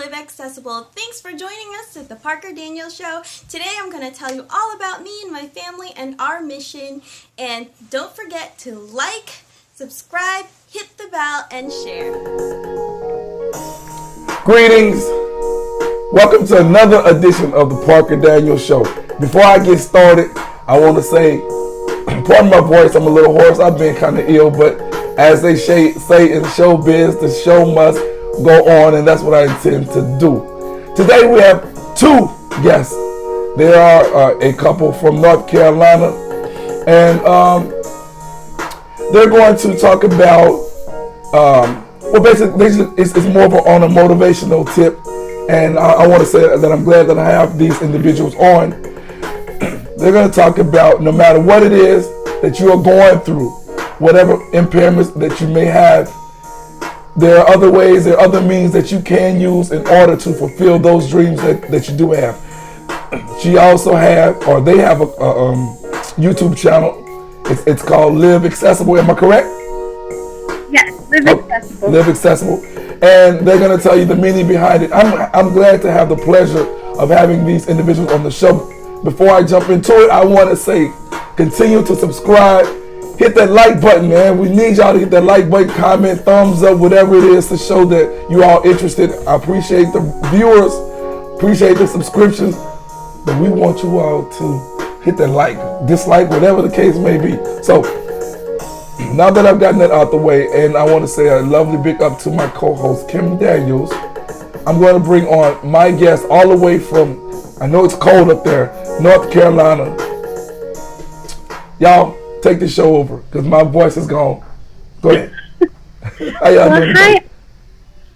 Live Accessible. Thanks for joining us at the Parker Daniels Show. Today I'm going to tell you all about me and my family and our mission. And don't forget to like, subscribe, hit the bell, and share. Greetings. Welcome to another edition of the Parker Daniels Show. Before I get started, I want to say, pardon my voice, I'm a little hoarse. I've been kind of ill, but as they say in showbiz, the show must go on, and that's what I intend to do. Today we have two guests. They are a couple from North Carolina, and they're going to talk about, well, basically, it's more of on a motivational tip, and I want to say that I'm glad that I have these individuals on. They're going to talk about no matter what it is that you are going through, whatever impairments that you may have, there are other ways, there are other means that you can use in order to fulfill those dreams that you do have. She also they have a YouTube channel. It's called Live Accessible. Am I correct? Yes, Live Accessible. Live Accessible. And they're going to tell you the meaning behind it. I'm glad to have the pleasure of having these individuals on the show. Before I jump into it, I want to say, continue to subscribe. Hit that like button, man. We need y'all to hit that like button, comment, thumbs up, whatever it is to show that you all interested. I appreciate the viewers, appreciate the subscriptions, but we want you all to hit that like, dislike, whatever the case may be. So, now that I've gotten that out the way, and I want to say a lovely big up to my co-host, Kim Daniels, I'm going to bring on my guest all the way from, I know it's cold up there, North Carolina. Y'all, take the show over, because my voice is gone. Go ahead. How y'all doing?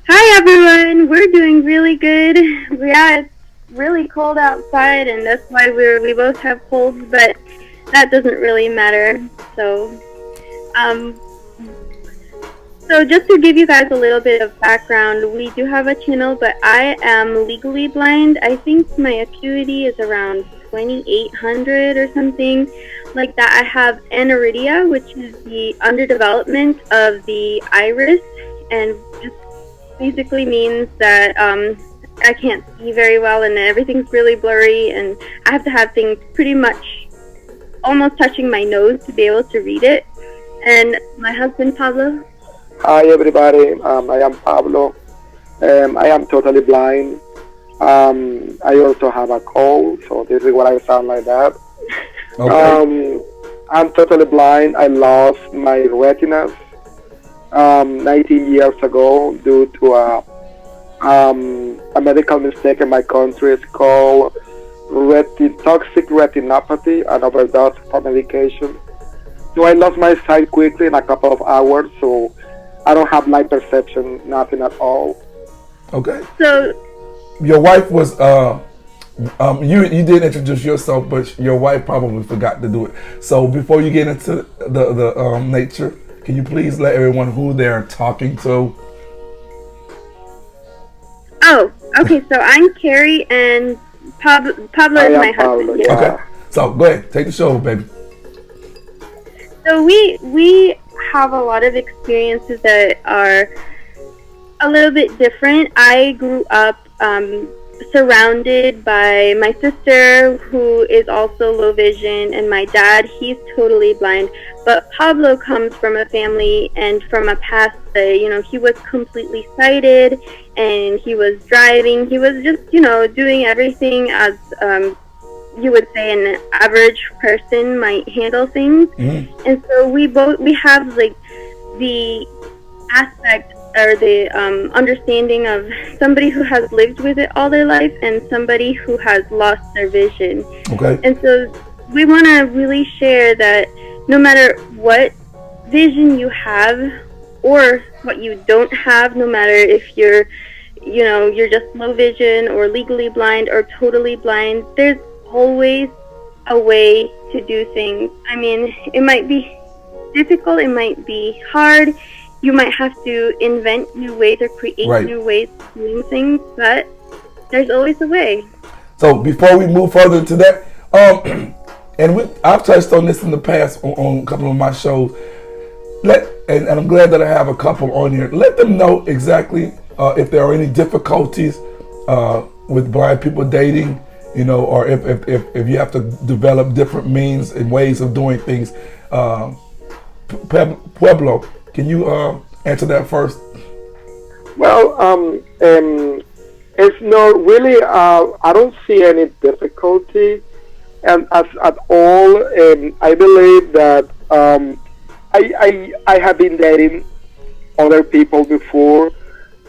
Hi everyone. We're doing really good. Yeah, it's really cold outside, and that's why we both have colds, but that doesn't really matter. So just to give you guys a little bit of background, we do have a channel, but I am legally blind. I think my acuity is around 2800 or something like that. I have aniridia, which is the underdevelopment of the iris, and just basically means that I can't see very well, and everything's really blurry, and I have to have things pretty much almost touching my nose to be able to read it. And my husband, Pablo. Hi everybody, I am Pablo. I am totally blind. I also have a cold, so this is what I sound like that. Okay. I'm totally blind. I lost my retinas 19 years ago due to a medical mistake in my country. It's called toxic retinopathy, an overdose for medication. So I lost my sight quickly in a couple of hours, so I don't have light perception, nothing at all. Okay. So your wife was you did introduce yourself, but your wife probably forgot to do it. So before you get into the nature, can you please let everyone who they're talking to? Oh, okay. So I'm Carrie, and Pablo is my husband. Yeah. Okay. So go ahead, take the show, baby. So we have a lot of experiences that are a little bit different. I grew up surrounded by my sister, who is also low vision, and my dad, he's totally blind. But Pablo comes from a family and from a past that, he was completely sighted, and he was driving. He was just, doing everything as you would say an average person might handle things. Mm-hmm. And so we have like the aspect or the understanding of somebody who has lived with it all their life and somebody who has lost their vision. Okay. And so we want to really share that no matter what vision you have or what you don't have, no matter if you're just low vision or legally blind or totally blind, there's always a way to do things. I mean, it might be difficult, it might be hard, you might have to invent new ways or create new ways of doing things, but there's always a way. So before we move further into that, and I've touched on this in the past on a couple of my shows, and I'm glad that I have a couple on here. Let them know exactly if there are any difficulties with blind people dating, you know, or if you have to develop different means and ways of doing things. Pueblo, can you answer that first? Well, it's not really. I don't see any difficulty, and at all. I believe that I have been dating other people before.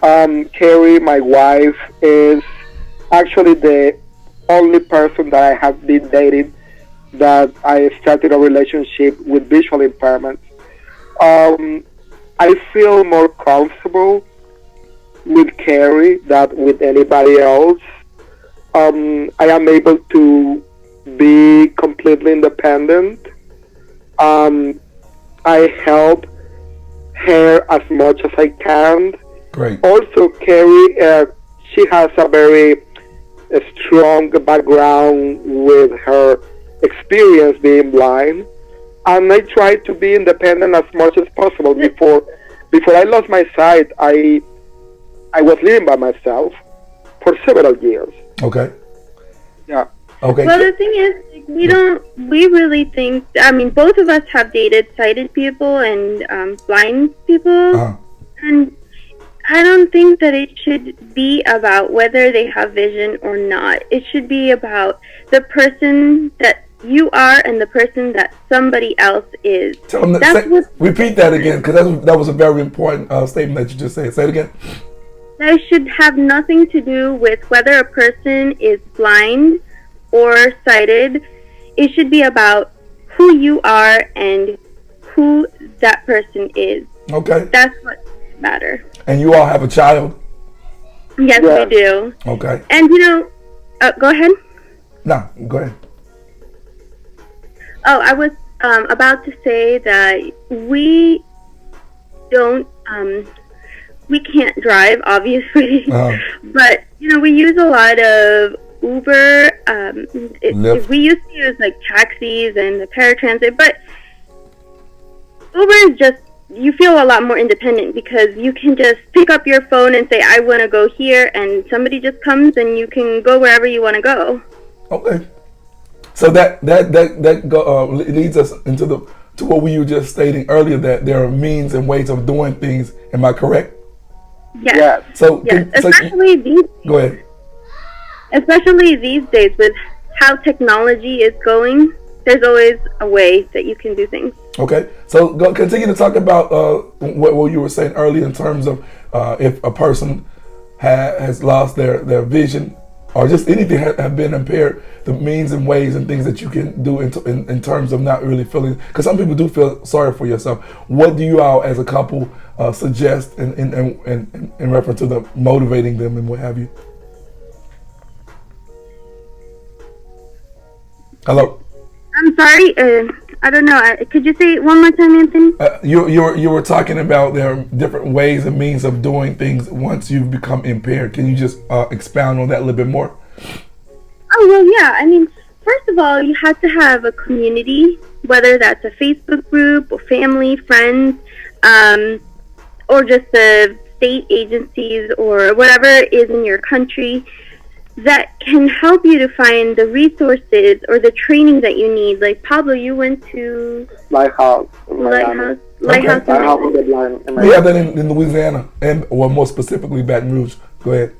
Carrie, my wife, is actually the only person that I have been dating that I started a relationship with visual impairments. I feel more comfortable with Carrie than with anybody else. I am able to be completely independent. I help her as much as I can. Great. Also, Carrie, she has a very strong background with her experience being blind, and I try to be independent as much as possible. Before I lost my sight, I was living by myself for several years. Okay. Yeah. Okay. Well, the thing is, we really think, I mean, both of us have dated sighted people and blind people, and I don't think that it should be about whether they have vision or not. It should be about the person that you are and the person that somebody else is. Repeat that again, because that was a very important statement that you just said. Say it again. That should have nothing to do with whether a person is blind or sighted. It should be about who you are and who that person is. Okay. That's what matters. And you all have a child? Yes, we do. Okay. And go ahead. No, go ahead. Oh, I was about to say that we can't drive, obviously, but we use a lot of Uber. We used to use like taxis and the paratransit, but Uber is just, you feel a lot more independent because you can just pick up your phone and say, I want to go here, and somebody just comes and you can go wherever you want to go. Okay. So that leads us to what we were just stating earlier, that there are means and ways of doing things. Am I correct? Yes. Yeah. So, especially go ahead. Especially these days with how technology is going, there's always a way that you can do things. Okay, so continue to talk about what you were saying earlier in terms of if a person has lost their vision or just anything have been impaired, the means and ways and things that you can do in terms of not really feeling, because some people do feel sorry for yourself. What do you all as a couple suggest in reference to the motivating them and what have you? Hello? I'm sorry, I don't know. Could you say it one more time, Anthony? You were talking about there are different ways and means of doing things once you've become impaired. Can you just expound on that a little bit more? Oh, well, yeah. I mean, first of all, you have to have a community, whether that's a Facebook group or family, friends, or just the state agencies or whatever is in your country that can help you to find the resources or the training that you need. Like Pablo, you went to Lighthouse of the Blind. We have that in Louisiana, or more specifically Baton Rouge. Go ahead.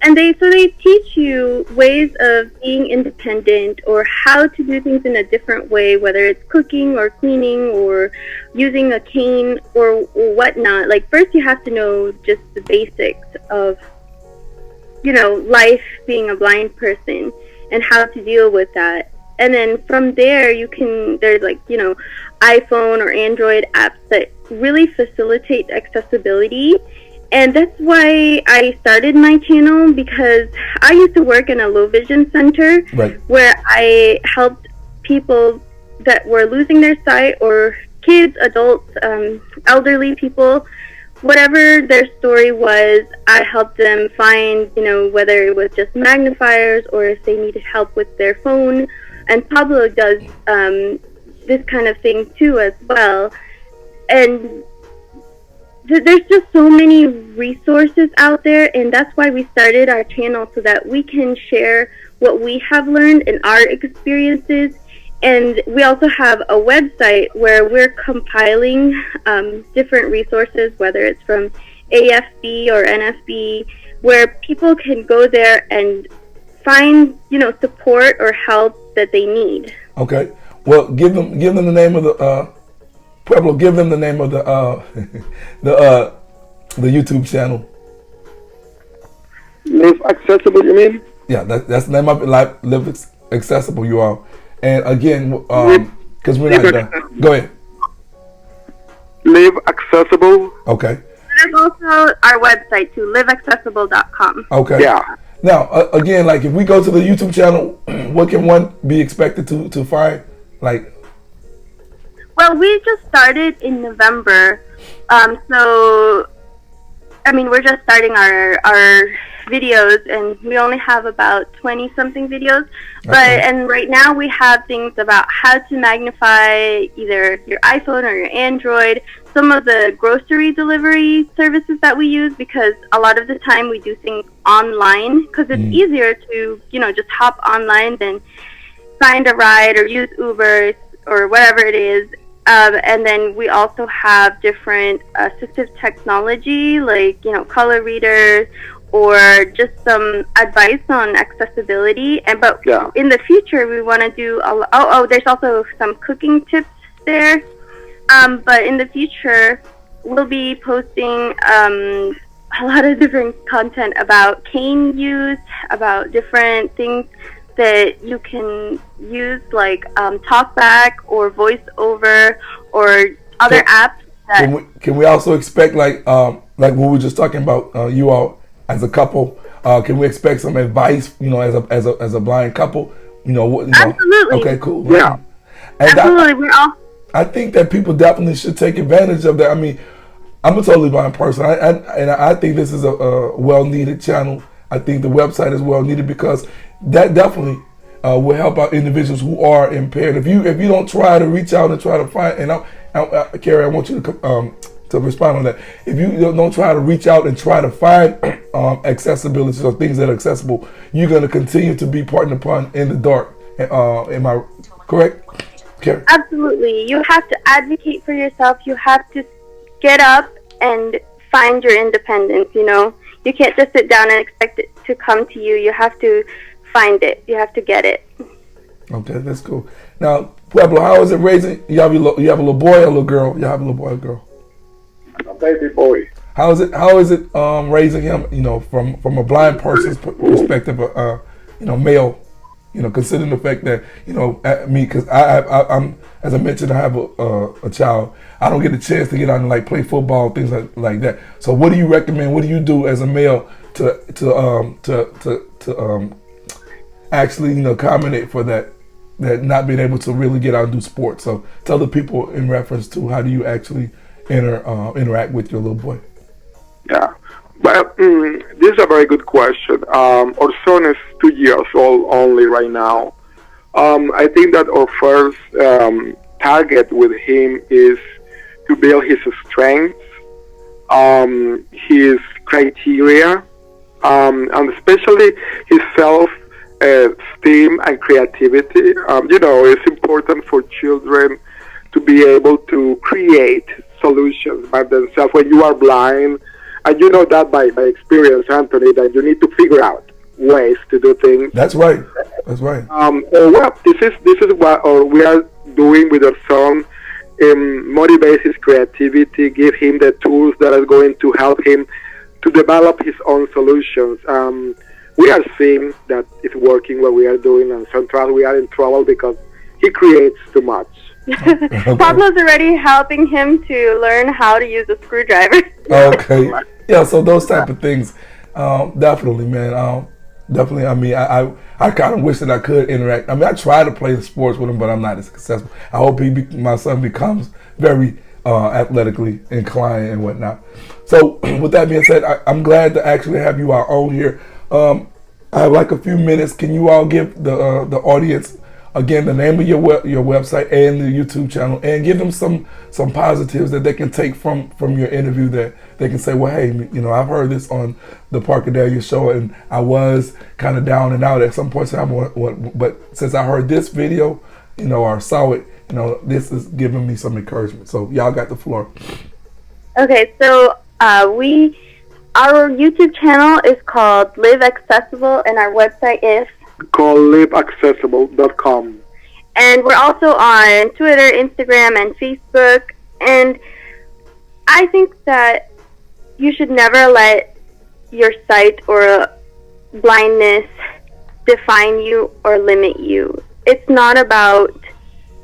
And they teach you ways of being independent or how to do things in a different way, whether it's cooking or cleaning or using a cane or whatnot. Like first you have to know just the basics of life being a blind person and how to deal with that. And then from there there's iPhone or Android apps that really facilitate accessibility. And that's why I started my channel, because I used to work in a low vision center, right, where I helped people that were losing their sight, or kids, adults, elderly people. Whatever their story was, I helped them find, whether it was just magnifiers or if they needed help with their phone. And Pablo does this kind of thing too as well. And there's just so many resources out there, and that's why we started our channel, so that we can share what we have learned and our experiences. And we also have a website where we're compiling different resources, whether it's from AFB or NFB, where people can go there and find, support or help that they need. Okay. Well, give them the name of the Pueblo. Give them the name of the the YouTube channel. Live Accessible, you mean? Yeah, that's the name of it. Live Accessible, you all. And again, because we're not done. Go ahead. Live Accessible. Okay. There's also our website too, liveaccessible.com. Okay. Yeah. Now, again, like if we go to the YouTube channel, what can one be expected to find? Like, well, we just started in November, so I mean, we're just starting our videos, and we only have about 20-something videos. And right now we have things about how to magnify either your iPhone or your Android, some of the grocery delivery services that we use, because a lot of the time we do things online, because it's easier to, just hop online than find a ride or use Uber or whatever it is. And then we also have different assistive technology, like, color readers, or just some advice on accessibility. But in the future, we want to do there's also some cooking tips there. But in the future, we'll be posting a lot of different content about cane use, about different things that you can use, like TalkBack or VoiceOver or other apps. Can we also expect like what we were just talking about, you all as a couple? Can we expect some advice, as a blind couple? Absolutely. Okay, cool. Yeah. And absolutely. I think that people definitely should take advantage of that. I mean, I'm a totally blind person, and I think this is a well-needed channel. I think the website is well-needed because that definitely will help out individuals who are impaired. If you don't try to reach out and try to find, and Carrie, I want you to respond on that. If you don't try to reach out and try to find accessibility or things that are accessible, you're going to continue to be part and upon in the dark. Am I correct? Carrie? Absolutely. You have to advocate for yourself. You have to get up and find your independence, You can't just sit down and expect it to come to you. You have to find it. You have to get it. Okay, that's cool. Now, Pueblo, how is it raising? You have a little boy or a little girl? You have a little boy or girl? A baby boy. How is it raising him, from a blind person's perspective, male, considering the fact that, me, because I'm, as I mentioned, I have a child. I don't get a chance to get out and like play football, things like that. So what do you recommend? What do you do as a male to actually, accommodate for that not being able to really get out and do sports? So tell the people in reference to how do you actually interact with your little boy. Yeah, well, this is a very good question. Our son is 2 years old only right now. I think that our first target with him is to build his strengths, his criteria, and especially his self-esteem and creativity. It's important for children to be able to create solutions by themselves when you are blind. And you know that by experience, Anthony, that you need to figure out ways to do things. That's right. That's right. This is what we are doing with our son. Motivate his creativity, give him the tools that are going to help him to develop his own solutions. We are seeing that it's working what we are doing, and sometimes we are in trouble because he creates too much. Okay. Pablo's already helping him to learn how to use a screwdriver. Okay. Yeah, so those type of things, definitely, man. Definitely, I mean, I kind of wish that I could interact. I mean, I try to play the sports with him, but I'm not as successful. I hope my son becomes very athletically inclined and whatnot. So, with that being said, I'm glad to actually have you our own here. I have like a few minutes. Can you all give the audience again, the name of your website and the YouTube channel, and give them some positives that they can take from your interview, that they can say, well, hey, I've heard this on the Parker Daniels show, and I was kind of down and out at some point in time, but since I heard this video, or saw it, this is giving me some encouragement. So y'all got the floor. Okay, so our YouTube channel is called Live Accessible, and our website is called liveaccessible.com. And we're also on Twitter, Instagram, and Facebook. And I think that you should never let your sight or blindness define you or limit you. It's not about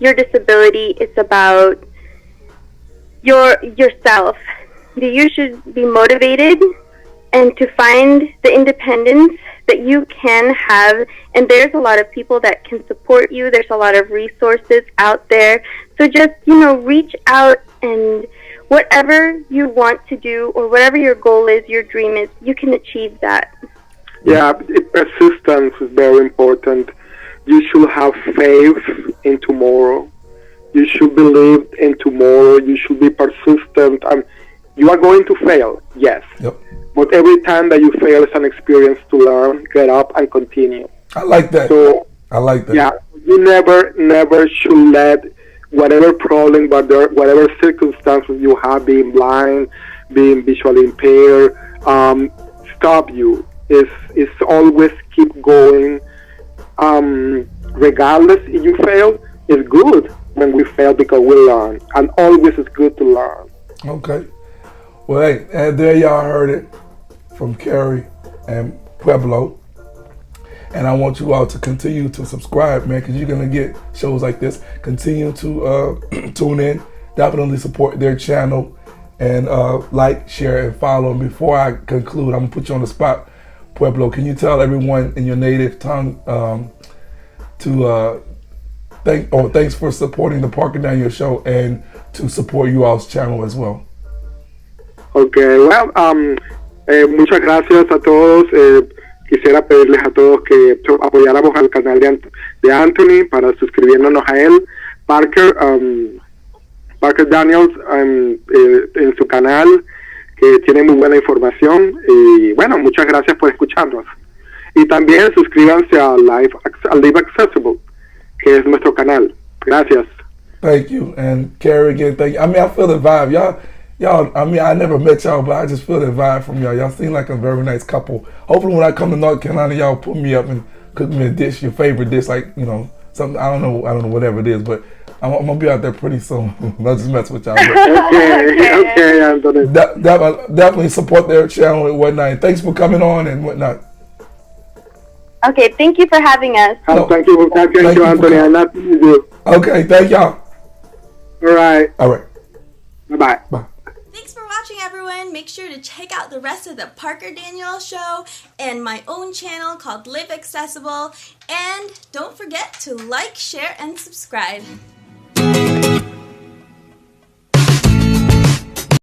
your disability, it's about yourself. You should be motivated and to find the independence that you can have, and there's a lot of people that can support you. There's a lot of resources out there. So just, reach out, and whatever you want to do or whatever your goal is, your dream is, you can achieve that. Yeah, persistence is very important. You should have faith in tomorrow. You should believe in tomorrow. You should be persistent. You are going to fail, yes. Yep. But every time that you fail is an experience to learn, get up, and continue. I like that. So, I like that. Yeah, you never should let whatever problem, whatever circumstances you have, being blind, being visually impaired, stop you. It's always keep going. Regardless if you fail, it's good when we fail because we learn. And always it's good to learn. Okay. Well, hey, and there y'all heard it from Carrie and Pueblo. And I want you all to continue to subscribe, man, because you're going to get shows like this. Continue to tune in. Definitely support their channel. And like, share, and follow. And before I conclude, I'm going to put you on the spot. Pueblo, can you tell everyone in your native tongue thanks for supporting the Parker Daniels show and to support you all's channel as well? Okay, well, muchas gracias a todos. Quisiera pedirles a todos que apoyáramos al canal de Anthony para suscribiéndonos a él. Parker Daniels en su canal, que tiene muy buena información. Y bueno, muchas gracias por escucharnos. Y también suscríbanse a Live Accessible, que es nuestro canal. Gracias. Thank you. And Carrie, again, thank you. I mean, I feel the vibe. Y'all, I mean, I never met y'all, but I just feel the vibe from y'all. Y'all seem like a very nice couple. Hopefully when I come to North Carolina, y'all put me up and cook me a dish, your favorite dish, like, something, I don't know, whatever it is, but I'm going to be out there pretty soon. I'll just mess with y'all. Okay, Anthony. Definitely support their channel and whatnot. And thanks for coming on and whatnot. Okay, thank you for having us. Thank you, Anthony. And nothing to do. Okay, thank y'all. All right. Bye. Bye. Thanks for watching, everyone. Make sure to check out the rest of the Parker Daniels show and my own channel called Live Accessible. And don't forget to like, share, and subscribe.